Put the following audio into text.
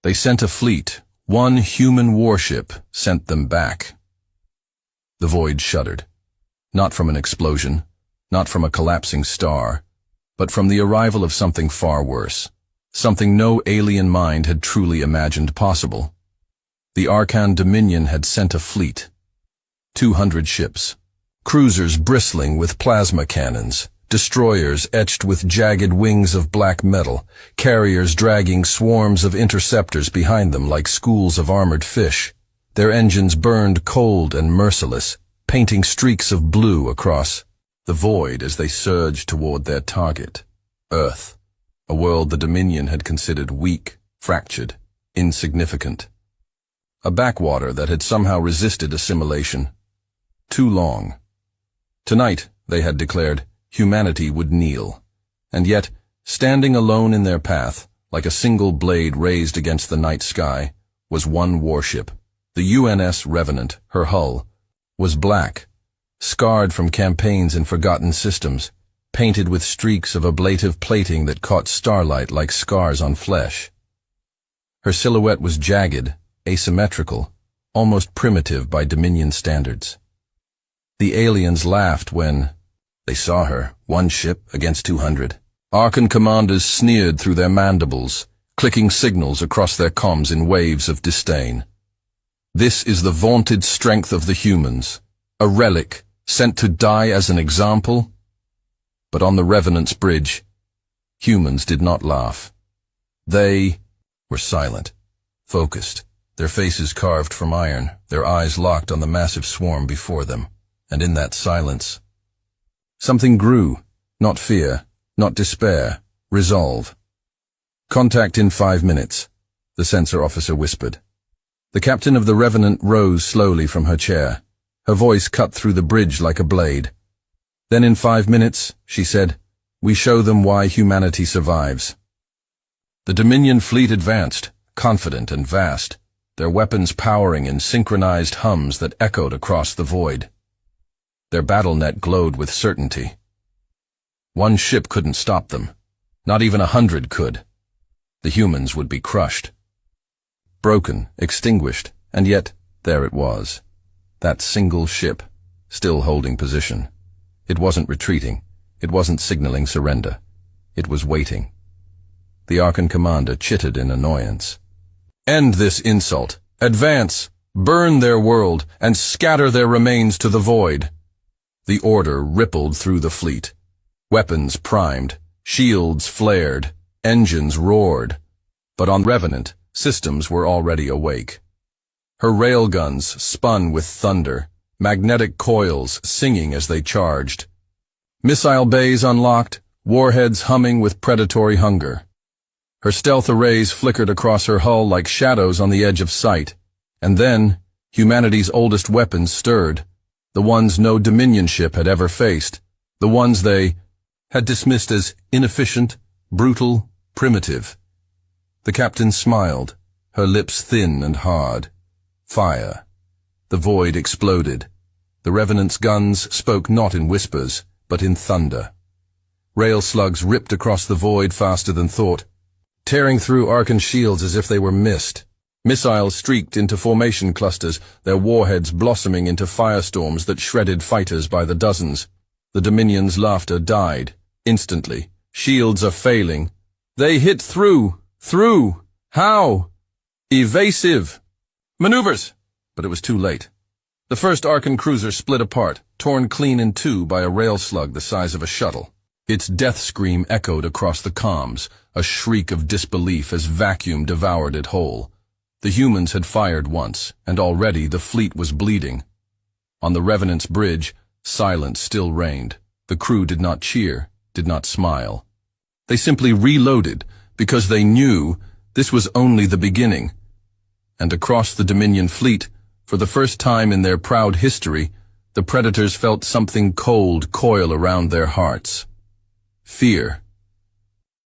They sent a fleet. One human warship sent them back. The void shuddered. Not from an explosion, not from a collapsing star, but from the arrival of something far worse. Something no alien mind had truly imagined possible. The Arkan Dominion had sent a fleet. 200 ships. Cruisers bristling with plasma cannons. Destroyers etched with jagged wings of black metal. Carriers dragging swarms of interceptors behind them like schools of armored fish. Their engines burned cold and merciless, painting streaks of blue across the void as they surged toward their target, Earth, a world the Dominion had considered weak, fractured, insignificant. A backwater that had somehow resisted assimilation. Too long. Tonight, they had declared, humanity would kneel. And yet, standing alone in their path, like a single blade raised against the night sky, was one warship. The UNS Revenant, her hull, was black, scarred from campaigns in forgotten systems, painted with streaks of ablative plating that caught starlight like scars on flesh. Her silhouette was jagged, asymmetrical, almost primitive by Dominion standards. The aliens laughed when they saw her, one ship against 200. Arkan commanders sneered through their mandibles, clicking signals across their comms in waves of disdain. This is the vaunted strength of the humans, a relic sent to die as an example. But on the Revenant's bridge, humans did not laugh. They were silent, focused, their faces carved from iron, their eyes locked on the massive swarm before them. And in that silence, something grew, not fear, not despair, resolve. Contact in 5 minutes, the sensor officer whispered. The captain of the Revenant rose slowly from her chair. Her voice cut through the bridge like a blade. Then in 5 minutes, she said, we show them why humanity survives. The Dominion fleet advanced, confident and vast, their weapons powering in synchronized hums that echoed across the void. Their battle net glowed with certainty. One ship couldn't stop them. Not even 100 could. The humans would be crushed. Broken, extinguished, and yet there it was. That single ship, still holding position. It wasn't retreating. It wasn't signaling surrender. It was waiting. The Arkan commander chittered in annoyance. End this insult. Advance. Burn their world and scatter their remains to the void. The order rippled through the fleet. Weapons primed, shields flared, engines roared. But on Revenant, systems were already awake. Her railguns spun with thunder, magnetic coils singing as they charged. Missile bays unlocked, warheads humming with predatory hunger. Her stealth arrays flickered across her hull like shadows on the edge of sight. And then, humanity's oldest weapons stirred. The ones no Dominion ship had ever faced, the ones they had dismissed as inefficient, brutal, primitive. The captain smiled, her lips thin and hard. Fire. The void exploded. The Revenant's guns spoke not in whispers, but in thunder. Rail slugs ripped across the void faster than thought, tearing through Arkan shields as if they were mist. Missiles streaked into formation clusters, their warheads blossoming into firestorms that shredded fighters by the dozens. The Dominion's laughter died, instantly. Shields are failing. They hit through. Through. How? Evasive. Maneuvers! But it was too late. The first Arkan cruiser split apart, torn clean in two by a rail slug the size of a shuttle. Its death scream echoed across the comms, a shriek of disbelief as vacuum devoured it whole. The humans had fired once, and already the fleet was bleeding. On the Revenant's bridge, silence still reigned. The crew did not cheer, did not smile. They simply reloaded, because they knew this was only the beginning. And across the Dominion fleet, for the first time in their proud history, the Predators felt something cold coil around their hearts. Fear.